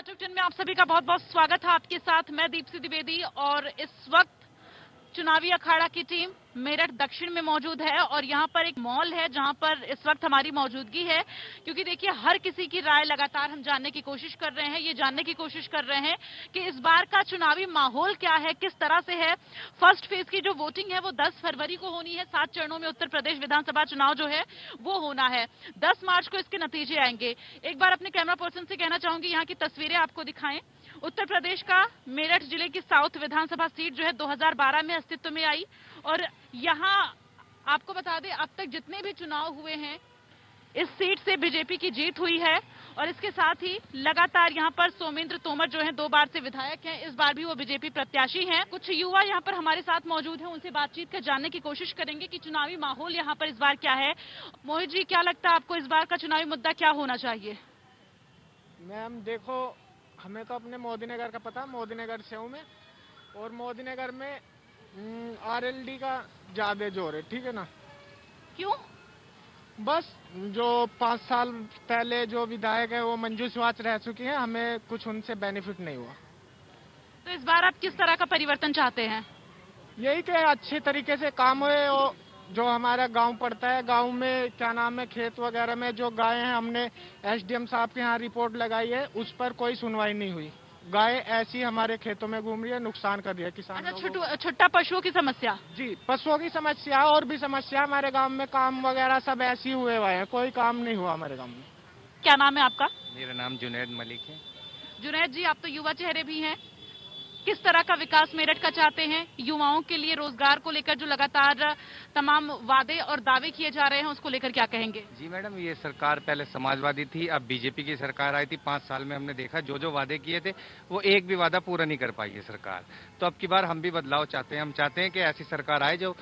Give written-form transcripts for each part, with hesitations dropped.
चकाचक 10 में आप सभी का बहुत बहुत स्वागत है। आपके साथ मैं दीप्ति द्विवेदी और इस वक्त चुनावी अखाड़ा की टीम मेरठ दक्षिण में मौजूद है और यहाँ पर एक मॉल है जहाँ पर इस वक्त हमारी मौजूदगी है, क्योंकि देखिए हर किसी की राय लगातार हम जानने की कोशिश कर रहे हैं। ये जानने की कोशिश कर रहे हैं कि इस बार का चुनावी माहौल क्या है, किस तरह से है। फर्स्ट फेज की जो वोटिंग है वो 10 फरवरी को होनी है। 7 चरणों में उत्तर प्रदेश विधानसभा चुनाव जो है वो होना है। 10 मार्च को इसके नतीजे आएंगे। एक बार अपने कैमरा पर्सन से कहना चाहूंगी यहाँ की तस्वीरें आपको दिखाएं। उत्तर प्रदेश का मेरठ जिले की साउथ विधानसभा सीट जो है 2012 में अस्तित्व में आई और यहाँ आपको बता दें अब तक जितने भी चुनाव हुए हैं इस सीट से बीजेपी की जीत हुई है। और इसके साथ ही लगातार यहाँ पर सोमेंद्र तोमर जो हैं 2 बार से विधायक हैं, इस बार भी वो बीजेपी प्रत्याशी हैं। कुछ युवा यहाँ पर हमारे साथ मौजूद हैं, उनसे बातचीत कर जानने की कोशिश करेंगे कि चुनावी माहौल यहाँ पर इस बार क्या है। मोहित जी, क्या लगता है आपको इस बार का चुनावी मुद्दा क्या होना चाहिए? मैम देखो, हमें तो अपने मोदी नगर का पता, मोदी नगर से हूँ मैं और मोदी नगर में आरएलडी का ज्यादा जोर है, ठीक है ना। क्यों? बस जो 5 साल पहले जो विधायक है वो मंजू स्वाच रह चुकी हैं, हमें कुछ उनसे बेनिफिट नहीं हुआ। तो इस बार आप किस तरह का परिवर्तन चाहते हैं? यही कि अच्छे तरीके से काम हुए और जो हमारा गांव पड़ता है, गांव में क्या नाम है, खेत वगैरह में जो गाय हैं, हमने एसडीएम साहब के यहाँ रिपोर्ट लगाई है, उस पर कोई सुनवाई नहीं हुई। गाय ऐसी हमारे खेतों में घूम रही है, नुकसान कर रही है किसान। अच्छा, छुट्टा पशुओं की समस्या? जी, पशुओं की समस्या और भी समस्या हमारे गांव में, काम वगैरह सब ऐसे ही हुए हैं, कोई काम नहीं हुआ हमारे गांव में। क्या नाम है आपका? मेरा नाम जुनैद मलिक है। जुनैद जी, आप तो युवा चेहरे भी हैं, किस तरह का विकास मेरठ का चाहते हैं? युवाओं के लिए रोजगार को लेकर जो लगातार तमाम वादे और दावे किए जा रहे हैं उसको लेकर क्या कहेंगे? जी मैडम, ये सरकार पहले समाजवादी थी, अब बीजेपी की सरकार आई थी। 5 साल में हमने देखा जो जो वादे किए थे वो एक भी वादा पूरा नहीं कर पाई है सरकार। तो अब की बार हम भी बदलाव चाहते हैं। हम चाहते हैं कि ऐसी सरकार आए जो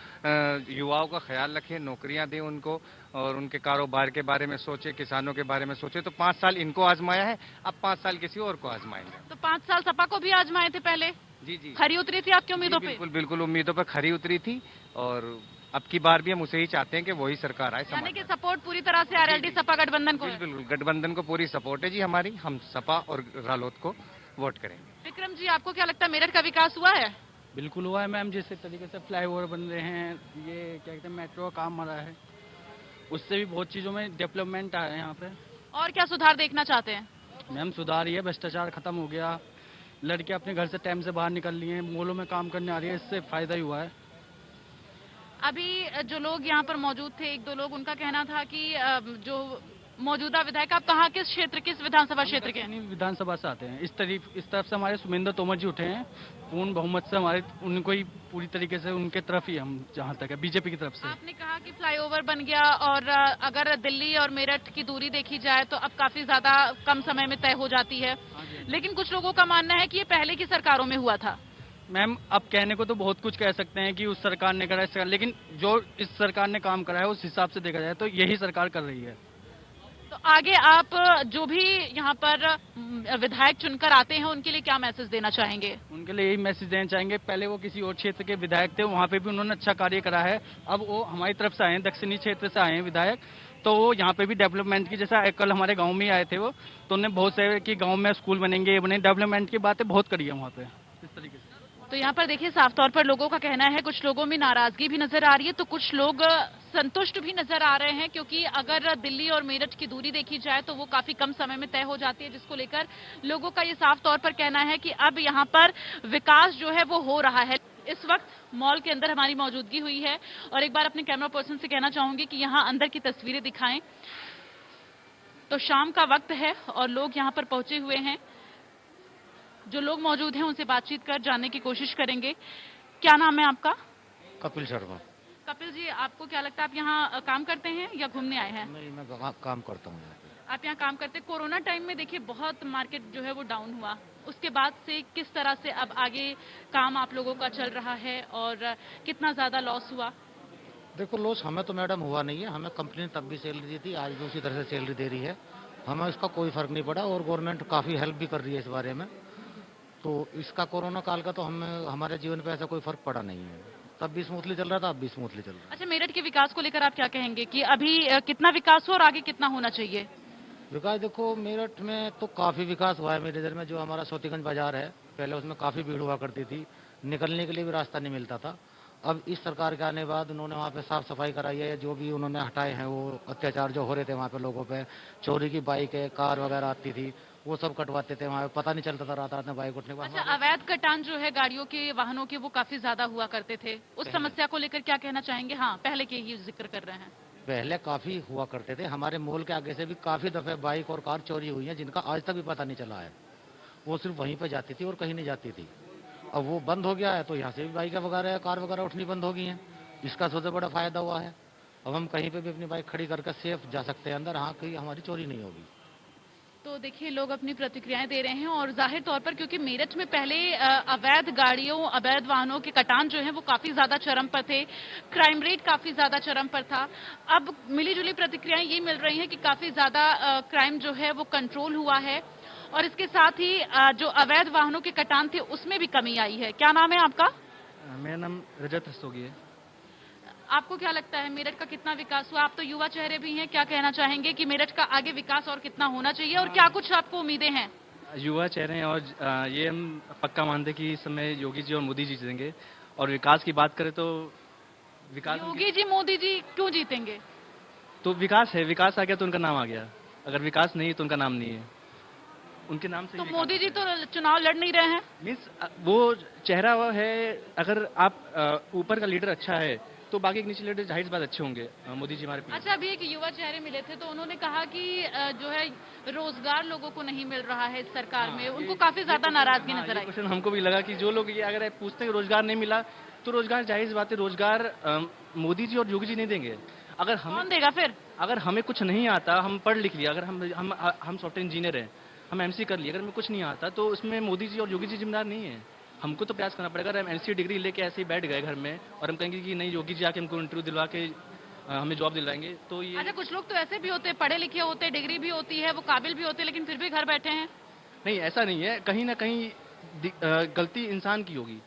युवाओं का ख्याल रखे, नौकरियां दे उनको और उनके कारोबार के बारे में सोचे, किसानों के बारे में सोचे। तो 5 साल इनको आजमाया है, अब 5 साल किसी और को आजमाएंगे। तो 5 साल सपा को भी आजमाए थे पहले? जी जी, खरी उतरी थी आपकी उम्मीदों पे? बिल्कुल बिल्कुल, उम्मीदों पर खरी उतरी थी और अब की बार भी हम उसे ही चाहते हैं कि वही सरकार आए। यानी कि सपोर्ट पूरी तरह से आरएलडी सपा गठबंधन को है? बिल्कुल, गठबंधन को पूरी सपोर्ट है जी हमारी। हम सपा और रालोद को वोट करेंगे। विक्रम जी, आपको क्या लगता है मेरठ का विकास हुआ है? बिल्कुल हुआ है मैम। जिस तरीके से फ्लाईओवर बन रहे हैं, ये क्या कहते हैं, मेट्रो का काम हो रहा है, उससे भी बहुत चीज़ों में डेवलपमेंट आ रहे हैं यहाँ पे। और क्या सुधार देखना चाहते हैं? मैम सुधार ये, भ्रष्टाचार खत्म हो गया, लड़के अपने घर से टाइम से बाहर निकल लिए, मॉलों में काम करने आ रही है, इससे फायदा ही हुआ है। अभी जो लोग यहाँ पर मौजूद थे, 1-2 लोग, उनका कहना था कि जो मौजूदा विधायक, आप कहाँ, किस क्षेत्र, किस विधानसभा क्षेत्र के? विधानसभा से आते हैं। इस तरफ से हमारे सोमेंद्र तोमर जी उठे हैं, पूर्ण बहुमत से हमारे, उनको ही पूरी तरीके से उनके तरफ ही हम, जहाँ तक है बीजेपी की तरफ से। आपने कहा कि फ्लाईओवर बन गया और अगर दिल्ली और मेरठ की दूरी देखी जाए तो अब काफी ज्यादा कम समय में तय हो जाती है, लेकिन कुछ लोगों का मानना है कि ये पहले की सरकारों में हुआ था। मैम अब कहने को तो बहुत कुछ कह सकते हैं कि उस सरकार ने करा है, लेकिन जो इस सरकार ने काम करा है उस हिसाब से देखा जाए तो यही सरकार कर रही है। तो आगे आप जो भी यहाँ पर विधायक चुनकर आते हैं उनके लिए क्या मैसेज देना चाहेंगे? उनके लिए यही मैसेज देना चाहेंगे, पहले वो किसी और क्षेत्र के विधायक थे, वहाँ पे भी उन्होंने अच्छा कार्य करा है। अब वो हमारी तरफ से आए हैं, दक्षिणी क्षेत्र से आए हैं विधायक, तो वो यहाँ पे भी डेवलपमेंट की, जैसा कल हमारे गाँव में आए थे वो, तो उन्होंने बहुत से कि गाँव में स्कूल बनेंगे, ये बने, डेवलपमेंट की बातें बहुत करी है वहाँ पे इस तरीके से। तो यहाँ पर देखिए साफ तौर पर लोगों का कहना है, कुछ लोगों में नाराजगी भी नजर आ रही है तो कुछ लोग संतुष्ट भी नजर आ रहे हैं, क्योंकि अगर दिल्ली और मेरठ की दूरी देखी जाए तो वो काफी कम समय में तय हो जाती है, जिसको लेकर लोगों का ये साफ तौर पर कहना है कि अब यहाँ पर विकास जो है वो हो रहा है। इस वक्त मॉल के अंदर हमारी मौजूदगी हुई है और एक बार अपने कैमरा पर्सन से कहना चाहूंगी कि यहाँ अंदर की तस्वीरें दिखाएं। तो शाम का वक्त है और लोग यहाँ पर पहुंचे हुए हैं। जो लोग मौजूद हैं उनसे बातचीत कर जानने की कोशिश करेंगे। क्या नाम है आपका? कपिल शर्मा। कपिल जी, आपको क्या लगता है आप यहाँ काम करते हैं या घूमने आए हैं? नहीं, मैं काम करता हूँ यहाँ पे। आप यहाँ काम करते हैं। कोरोना टाइम में देखिए बहुत मार्केट जो है वो डाउन हुआ, उसके बाद से किस तरह से अब आगे काम आप लोगों का चल रहा है और कितना ज्यादा लॉस हुआ? देखो, लॉस हमें तो मैडम हुआ नहीं है, हमें कंपनी ने तब भी सैलरी दी थी, आज भी उसी तरह से सैलरी दे रही है, हमें इसका कोई फर्क नहीं पड़ा और गवर्नमेंट काफी हेल्प भी कर रही है इस बारे में। तो इसका कोरोना काल का तो हमारे जीवन पे ऐसा कोई फर्क पड़ा नहीं है, तब भी स्मूथली चल रहा था, अब भी स्मूथली चल रहा है। अच्छा, मेरठ के विकास को लेकर आप क्या कहेंगे कि अभी कितना विकास हो और आगे कितना होना चाहिए? विकास देखो, मेरठ में तो काफ़ी विकास हुआ है। मेरे इधर में जो हमारा सोतीगंज बाजार है, पहले उसमें काफ़ी भीड़ हुआ करती थी, निकलने के लिए भी रास्ता नहीं मिलता था। अब इस सरकार के आने के बाद उन्होंने वहाँ पे साफ सफाई कराई है। जो भी उन्होंने हटाए हैं वो अत्याचार जो हो रहे थे वहाँ पे लोगों पे, चोरी की बाइकें कार वगैरह आती थी, वो सब कटवाते थे। वहाँ पे पता नहीं चलता था रात रात में बाइक उठने के बाद। अच्छा, अवैध कटान जो है गाड़ियों के, वाहनों के, वो काफी ज्यादा हुआ करते थे। उस समस्या को लेकर क्या कहना चाहेंगे? हाँ, पहले के ही जिक्र कर रहे हैं। पहले काफ़ी हुआ करते थे। हमारे मॉल के आगे से भी काफ़ी दफ़े बाइक और कार चोरी हुई हैं, जिनका आज तक भी पता नहीं चला है। वो सिर्फ वहीं पे जाती थी और कहीं नहीं जाती थी। अब वो बंद हो गया है तो यहाँ से भी बाइकें वगैरह कार वगैरह उठनी बंद हो गई हैं। इसका सबसे बड़ा फ़ायदा हुआ है। अब हम कहीं पे भी अपनी बाइक खड़ी करके सेफ जा सकते हैं अंदर। हाँ, कहीं हमारी चोरी नहीं होगी। तो देखिए, लोग अपनी प्रतिक्रियाएं दे रहे हैं और जाहिर तौर पर, क्योंकि मेरठ में पहले अवैध गाड़ियों, अवैध वाहनों के कटान जो है वो काफी ज्यादा चरम पर थे, क्राइम रेट काफी ज्यादा चरम पर था। अब मिलीजुली प्रतिक्रियाएं ये मिल रही हैं कि काफी ज्यादा क्राइम जो है वो कंट्रोल हुआ है और इसके साथ ही जो अवैध वाहनों के कटान थे उसमें भी कमी आई है। क्या नाम है आपका? मेरा नाम रजत रस्तोगी है। आपको क्या लगता है मेरठ का कितना विकास हुआ? आप तो युवा चेहरे भी हैं, क्या कहना चाहेंगे कि मेरठ का आगे विकास और कितना होना चाहिए और क्या कुछ आपको उम्मीदें हैं? युवा चेहरे हैं और ये हम पक्का मानते हैं कि इस समय योगी जी और मोदी जी जीतेंगे। और विकास की बात करें तो विकास योगी जी, मोदी जी क्यों जीतेंगे? तो विकास है, विकास आ गया तो उनका नाम आ गया। अगर विकास नहीं है तो उनका नाम नहीं है। उनके नाम से तो ही मोदी जी तो चुनाव लड़ नहीं रहे हैं। मीन्स वो चेहरा वो है। अगर आप ऊपर का लीडर अच्छा है तो बाकी के नीचे लीडर जाहिर सी बात अच्छे होंगे। मोदी जी हमारे अच्छा, अभी एक युवा चेहरे मिले थे तो उन्होंने कहा कि जो है रोजगार लोगों को नहीं मिल रहा है इस सरकार में, उनको काफी ज्यादा नाराजगी नजर आई। क्वेश्चन हमको भी लगा कि जो लोग ये अगर पूछते हैं कि रोजगार नहीं मिला तो रोजगार जाहिर सी बात है, रोजगार मोदी जी और योगी जी नहीं देंगे। अगर कौन देगा फिर? अगर हमें कुछ नहीं आता, हम पढ़ लिख लिया, अगर हम सॉफ्टवेयर इंजीनियर हैं, हम एमसी कर लिए, अगर हमें कुछ नहीं आता तो उसमें मोदी जी और योगी जी जिम्मेदार नहीं है। हमको तो प्रयास करना पड़ेगा। अगर हम एमसी डिग्री लेके ऐसे ही बैठ गए घर में और हम कहेंगे कि नहीं योगी जी आके हमको इंटरव्यू दिलवा के हमें जॉब दिलाएंगे तो ये अच्छा, कुछ लोग तो ऐसे भी होते हैं, पढ़े लिखे होते हैं, डिग्री भी होती है, वो काबिल भी होते हैं, लेकिन फिर भी घर बैठे हैं। नहीं, ऐसा नहीं है। कहीं ना कहीं गलती इंसान की होगी।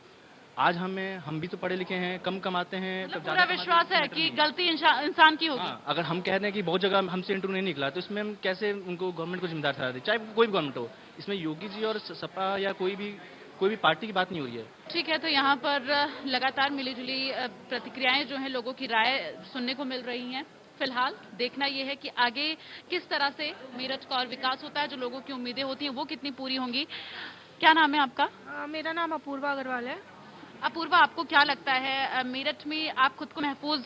आज हम भी तो पढ़े लिखे हैं, कम कमाते हैं, मतलब तब पूरा ज्यादा कमाते विश्वास हैं, है तो कि मैटर नहीं गलती इंसान की होगी। हाँ, अगर हम कह रहे हैं कि बहुत जगह हमसे इंटरव्यू नहीं निकला तो इसमें हम कैसे उनको गवर्नमेंट को जिम्मेदार ठहरा दें, चाहे कोई भी गवर्नमेंट हो। इसमें योगी जी और सपा या कोई भी पार्टी की बात नहीं हो रही है। ठीक है, तो यहाँ पर लगातार मिलीजुली प्रतिक्रियाएं जो हैं, लोगों की राय सुनने को मिल रही हैं। फिलहाल देखना यह है कि आगे किस तरह से मेरठ का और विकास होता है, जो लोगों की उम्मीदें होती हैं वो कितनी पूरी होंगी। क्या नाम है आपका? मेरा नाम अपूर्वा अग्रवाल है। अपूर्वा, आपको क्या लगता है मेरठ में आप खुद को महफूज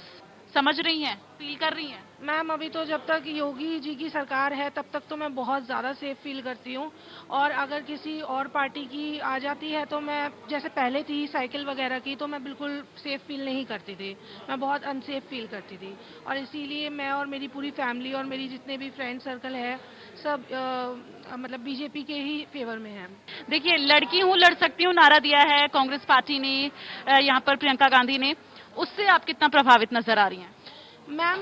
समझ रही हैं, फील कर रही हैं? मैम, अभी तो जब तक योगी जी की सरकार है तब तक तो मैं बहुत ज़्यादा सेफ फील करती हूँ। और अगर किसी और पार्टी की आ जाती है तो मैं, जैसे पहले थी साइकिल वगैरह की, तो मैं बिल्कुल सेफ फील नहीं करती थी। मैं बहुत अनसेफ फील करती थी और इसीलिए मैं और मेरी पूरी फैमिली और मेरी जितने भी फ्रेंड सर्कल है सब मतलब बीजेपी के ही फेवर में है। देखिए, लड़की हूँ लड़ सकती हूँ नारा दिया है कांग्रेस पार्टी ने, यहाँ पर प्रियंका गांधी ने, उससे आप कितना प्रभावित नजर आ रही हैं? मैम,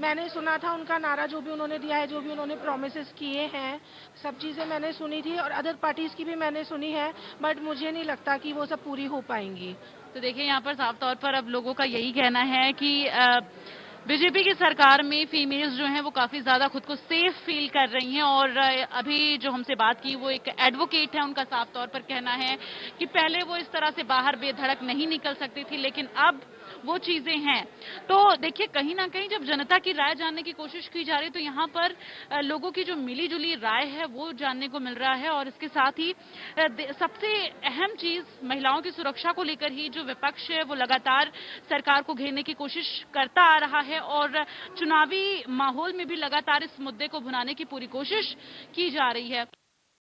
मैंने सुना था उनका नारा, जो भी उन्होंने दिया है, जो भी उन्होंने प्रोमिसेस किए हैं, सब चीज़ें मैंने सुनी थी और अदर पार्टीज़ की भी मैंने सुनी है, बट मुझे नहीं लगता कि वो सब पूरी हो पाएंगी। तो देखिए, यहाँ पर साफ तौर पर अब लोगों का यही कहना है कि बीजेपी की सरकार में फीमेल्स जो हैं वो काफी ज्यादा खुद को सेफ फील कर रही हैं। और अभी जो हमसे बात की वो एक एडवोकेट है, उनका साफ तौर पर कहना है कि पहले वो इस तरह से बाहर बेधड़क नहीं निकल सकती थी, लेकिन अब वो चीजें हैं। तो देखिए, कहीं ना कहीं जब जनता की राय जानने की कोशिश की जा रही है तो यहाँ पर लोगों की जो मिली जुली राय है वो जानने को मिल रहा है। और इसके साथ ही सबसे अहम चीज महिलाओं की सुरक्षा को लेकर ही जो विपक्ष है वो लगातार सरकार को घेरने की कोशिश करता आ रहा है और चुनावी माहौल में भी लगातार इस मुद्दे को भुनाने की पूरी कोशिश की जा रही है।